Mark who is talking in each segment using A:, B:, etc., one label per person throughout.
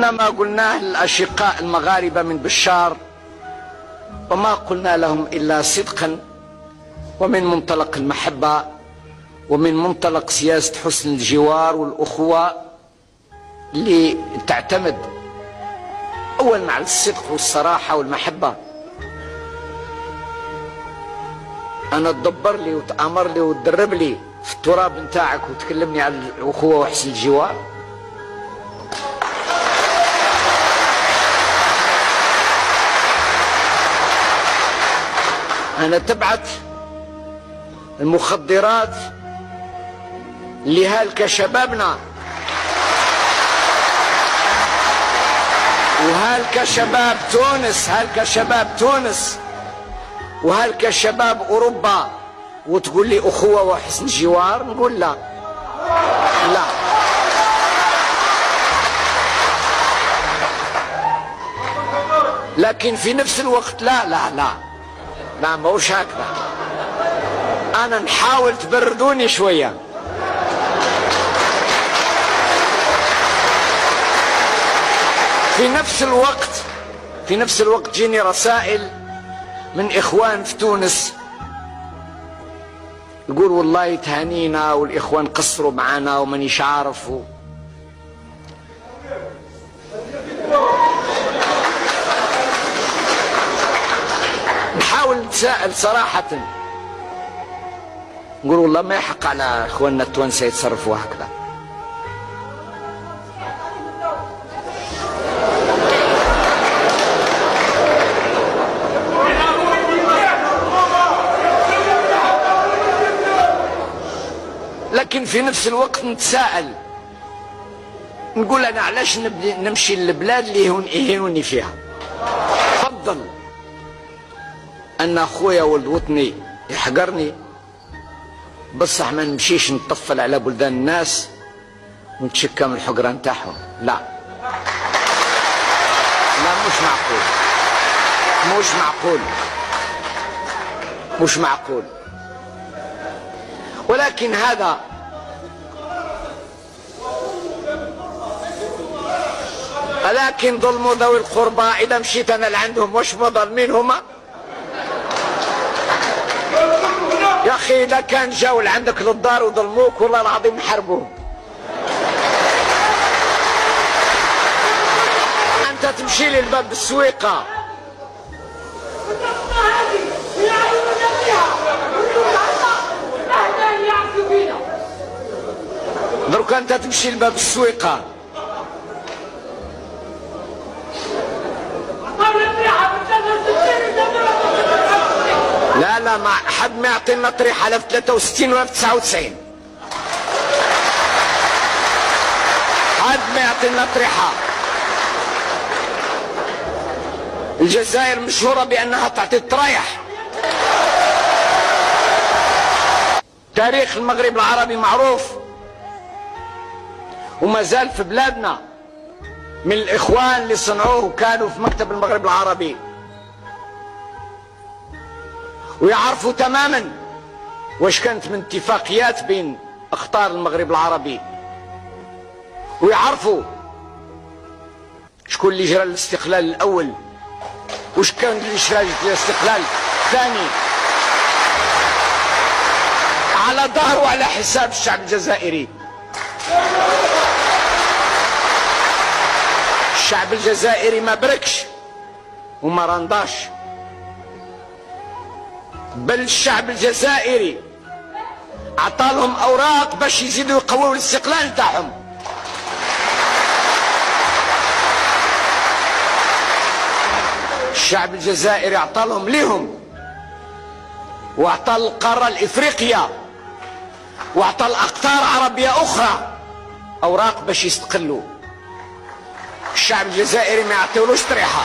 A: قلنا ما قلناه للأشقاء المغاربة من بشار، وما قلنا لهم إلا صدقا ومن منطلق المحبة ومن منطلق سياسة حسن الجوار والأخوة اللي تعتمد أولا على الصدق والصراحة والمحبة. أنا تدبر لي وتأمر لي وتدرب لي في التراب نتاعك وتكلمني على الأخوة وحسن الجوار؟ أنا تبعث المخدرات لهالك شبابنا وهالك شباب تونس، هالك شباب تونس وهالك شباب أوروبا، وتقول لي أخوة وحسن جوار؟ نقول لا لا. لكن في نفس الوقت لا لا لا لا، ماهوش هكذا. أنا نحاول تبردوني شوية. في نفس الوقت جيني رسائل من إخوان في تونس يقول والله تهانينا والإخوان قصروا معنا ومانيش عارف نحاول نتساءل صراحة، نقول والله ما يحق على إخواننا التوانسة يتصرفوا هكذا. لكن في نفس الوقت نتساءل، نقول أنا علاش نمشي للبلاد اللي يهينوني فيها؟ فضل أن أخويا ولد وطني يحقرني، بصح ما نمشيش نطفل على بلدان الناس ونتشكى من الحقرة نتاعهم. لا لا، مش معقول مش معقول مش معقول. ولكن هذا لكن ظلموا ذوي القربى. إذا مشيت أنا لعندهم واش مظلمين هما؟ يا أخي إذا كان جاوا لعندك للدار وظلموك والله العظيم نحاربوهم. أنت تمشي لي لباب السويقة درك، أنت تمشي لباب السويقة لا لا، ما حد ما يعطينا طريحة لا في 63 ولا في 99. حد ما يعطينا طريحة. الجزائر مشهورة بأنها تعطي الطرايح. تاريخ المغرب العربي معروف، وما زال في بلادنا من الإخوان اللي صنعوه كانوا في مكتب المغرب العربي، ويعرفوا تماما واش كانت من اتفاقيات بين أخطار المغرب العربي، ويعرفوا شكون اللي جرى الاستقلال الأول وش كان اللي جرى الاستقلال الثاني على ظهر وعلى حساب الشعب الجزائري. الشعب الجزائري ما بركش وما رنداش، بل الشعب الجزائري عطالهم اوراق باش يزيدوا يقووا الاستقلال نتاعهم. الشعب الجزائري عطالهم ليهم، واعطى القاره الافريقيه واعطى الاقطار عربيه اخرى اوراق باش يستقلوا. الشعب الجزائري ما يعطيولوش طريحه.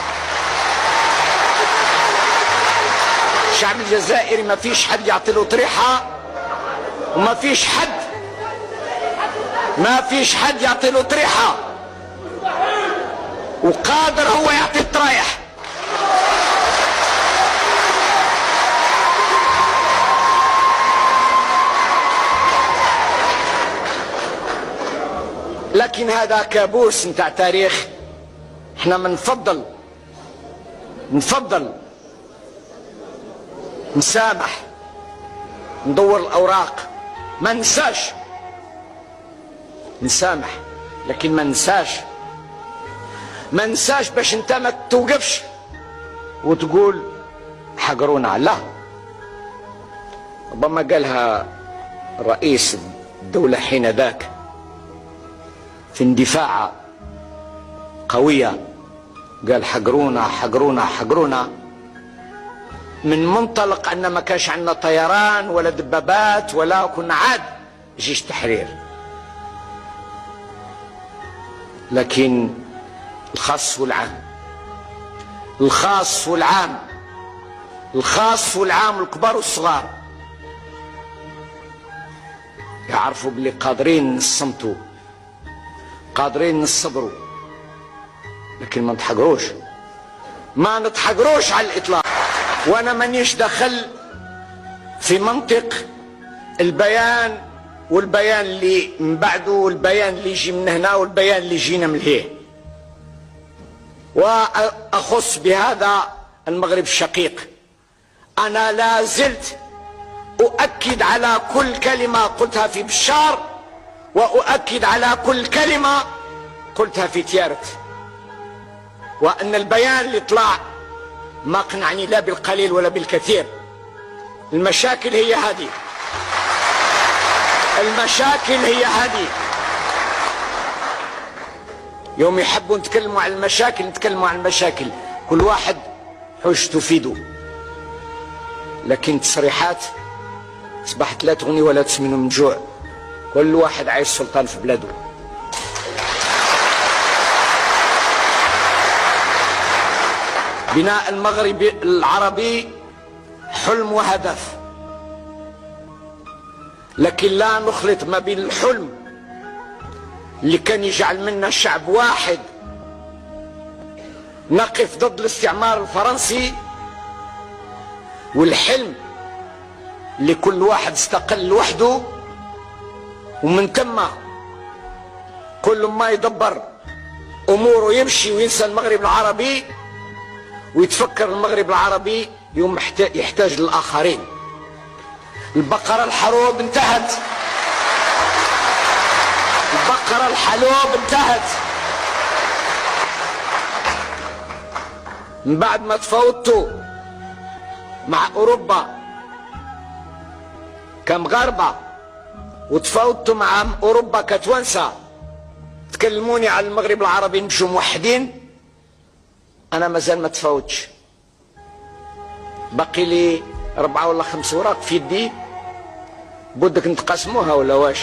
A: الشعب الجزائري ما فيش حد يعطي له طريحه، وما فيش حد يعطي له طريحه، وقادر هو يعطي الطرايح. لكن هذا كابوس نتاع تاريخ احنا نفضل نسامح، ندور الأوراق، ما ننساش، نسامح لكن ما ننساش باش انت ما توقفش وتقول حقرونا. لا، ربما قالها رئيس الدولة حين ذاك في اندفاع قوية، قال حقرونا من منطلق أن ما كانش عندنا طيران ولا دبابات ولا كنا عاد جيش تحرير. لكن الخاص والعام الكبار والصغار يعرفوا بلي قادرين نصمتوا، قادرين نصبروا، لكن ما نتحقروش على الإطلاق. وأنا مانيش دخل في منطق البيان والبيان اللي من بعده والبيان اللي يجي من هنا والبيان اللي يجينا من هيه، وأخص بهذا المغرب الشقيق. أنا لا زلت أؤكد على كل كلمة قلتها في بشار، وأؤكد على كل كلمة قلتها في تيارت، وأن البيان اللي طلع ما قنعني لا بالقليل ولا بالكثير. المشاكل هي هذه. يوم يحبوا نتكلموا عن المشاكل نتكلموا عن المشاكل، كل واحد حوش تفيده، لكن تصريحات اصبحت لا تغني ولا تسمن من جوع. كل واحد عايش سلطان في بلاده. بناء المغرب العربي حلم وهدف، لكن لا نخلط ما بين الحلم اللي كان يجعل منا شعب واحد نقف ضد الاستعمار الفرنسي، والحلم اللي كل واحد استقل لوحده، ومن ثم كل ما يدبر اموره يمشي وينسى المغرب العربي ويتفكر المغرب العربي يوم يحتاج للآخرين. البقرة الحروب انتهت، من بعد ما تفاوضتوا مع أوروبا كمغاربة وتفاوضتوا مع أوروبا كتوانسة تكلموني على المغرب العربي نمشوا موحدين، أنا مازال ما تفاوضتش، باقي لي 4 ولا 5 اوراق في يدي، بدك نتقاسموها ولا واش؟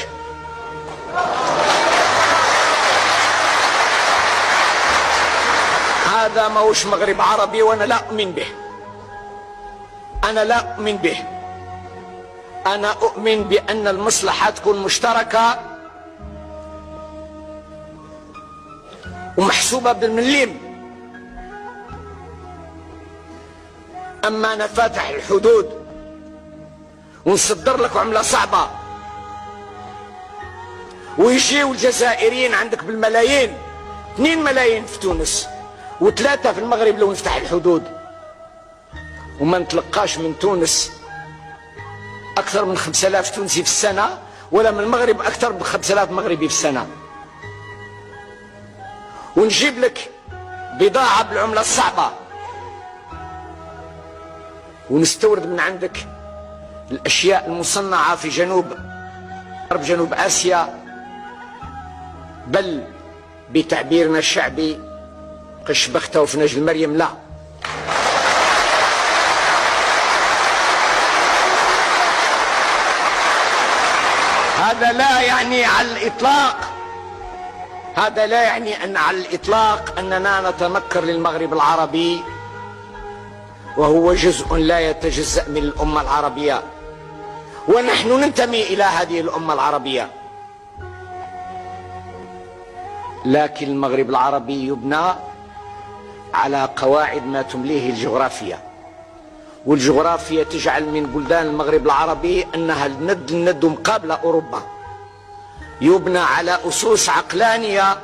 A: هذا ماهوش مغرب عربي، وانا لا اؤمن به. انا اؤمن بان المصلحة تكون مشتركة ومحسوبة بالمليم. اما انا فاتح الحدود ونصدر لك عملة صعبة ويجيو الجزائريين عندك بالملايين، 2 ملايين في تونس و3 في المغرب لو نفتح الحدود، وما نتلقاش من تونس اكثر من 5000 تونسي في السنة، ولا من المغرب اكثر من 5000 مغربي في السنة، ونجيب لك بضاعة بالعملة الصعبة، ونستورد من عندك الاشياء المصنعة في جنوب اسيا، بل بتعبيرنا الشعبي قش بخته في نجل مريم. لا، هذا لا يعني على الإطلاق أننا نتنكر للمغرب العربي، وهو جزء لا يتجزأ من الأمة العربية، ونحن ننتمي إلى هذه الأمة العربية. لكن المغرب العربي يبنى على قواعد ما تمليه الجغرافيا، والجغرافيا تجعل من بلدان المغرب العربي أنها الند مقابل أوروبا، يبنى على أسس عقلانية